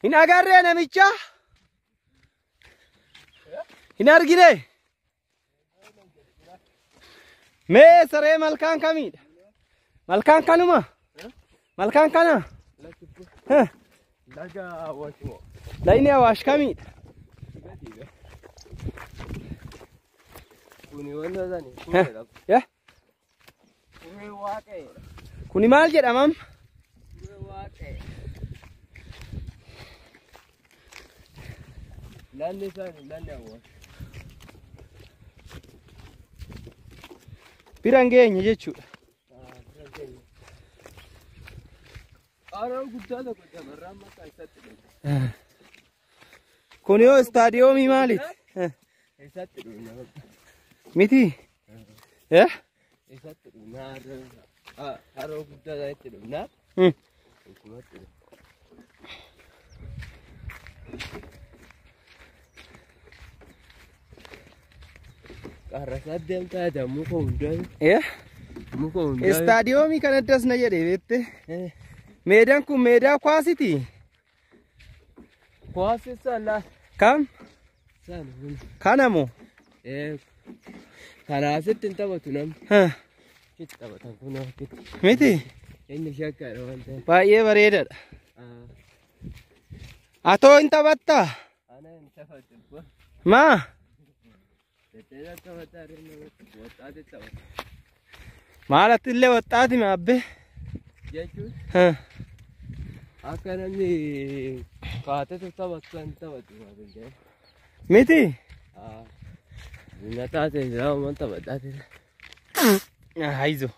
Hin agarree namicha? Hin argine? Mee saree malkaan kamiidha? Malkaan kanuma? Malkaan kana? Laga Awaash moo? Lagni Awaash kamiidha? Kuni wanta sani. Yaa? Kuni waaqee. Kuni maal jedhamam? Kuni waaqee. Lanni sani lanni Awaash. Biraan geenye jechuudha. Araan guddaa tokko dabarraan maqaa isaatti dhufu. Kun yoo istaadiyoomii maaliiti? Isaatti dhufu. Miti? Isaatti dhufu. Haroo guddaa isaatti dhufu. Isumatti dhufu. Qarrasaa deemtaa jedha muka hundaa. Muka hundaa. Istaadiyoomii kan addas na jedhee beekte? Meedaan kun meedaa kwaasiti? Kwaasi sana. Kam? Sana. Kana moo? Kanaasitti hin taphatu namni. Itti taphatan kun akkatti. Miti? Inni shakkaadha waan ta'eef. Baay'ee bareedaadha. Atoo hin taphattaa? Ana hin taphatu. Maa? Tetteedha taphataa irra waxxaati taphata. Maalatti illee waxxaati maabbee? Jechuun akka namni kaatatu taphatu kan taphatu maal miti? Buna taate jiraama taphataa Haizo.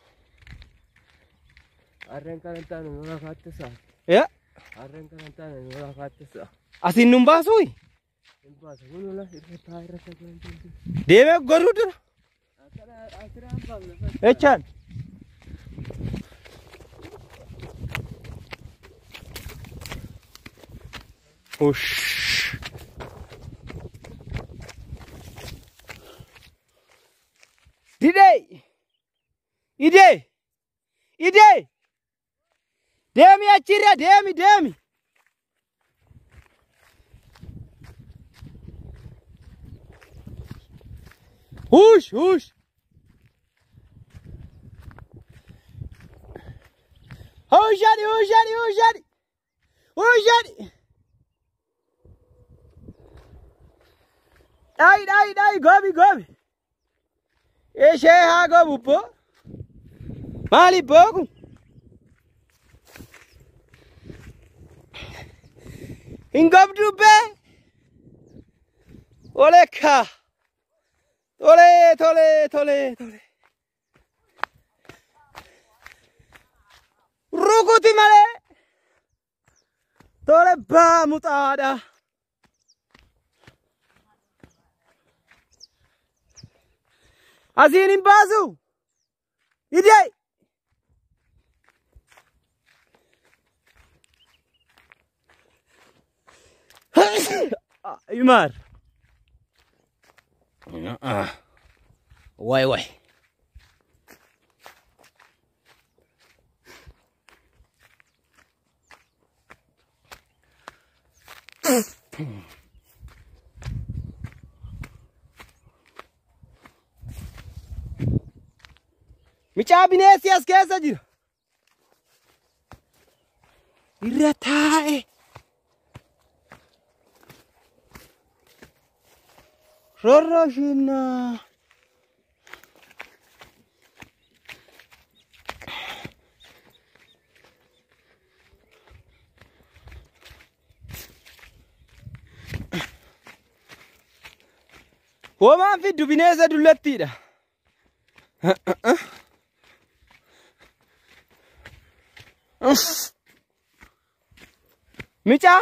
Arreen kan taane nurra kaattisa. Arreen kan taane nurra kaattisa. Asin nun baasui? Hin baasu kunula irra taa irra sagantii. Deemee godhuu dura? Asiraan baafna. Echaan? Ush. Didee! Idee! Idee! Deemi achirra deemi deemi! Hush hush! Hushadi hushadi hushadi! Hushadi! Dai gobi gobi. Eshe ha gobu po. Mali poku. Ingabdu be. Ole ka. Tole. Rukuti male. Tole ba mutada. Asin hin baasu. Idee. Umar. Wai. Micaa bineensi as keessa jira. Irra taa'e. Rorroshina. Homaan fiddu bineensa dullattiidha. Micha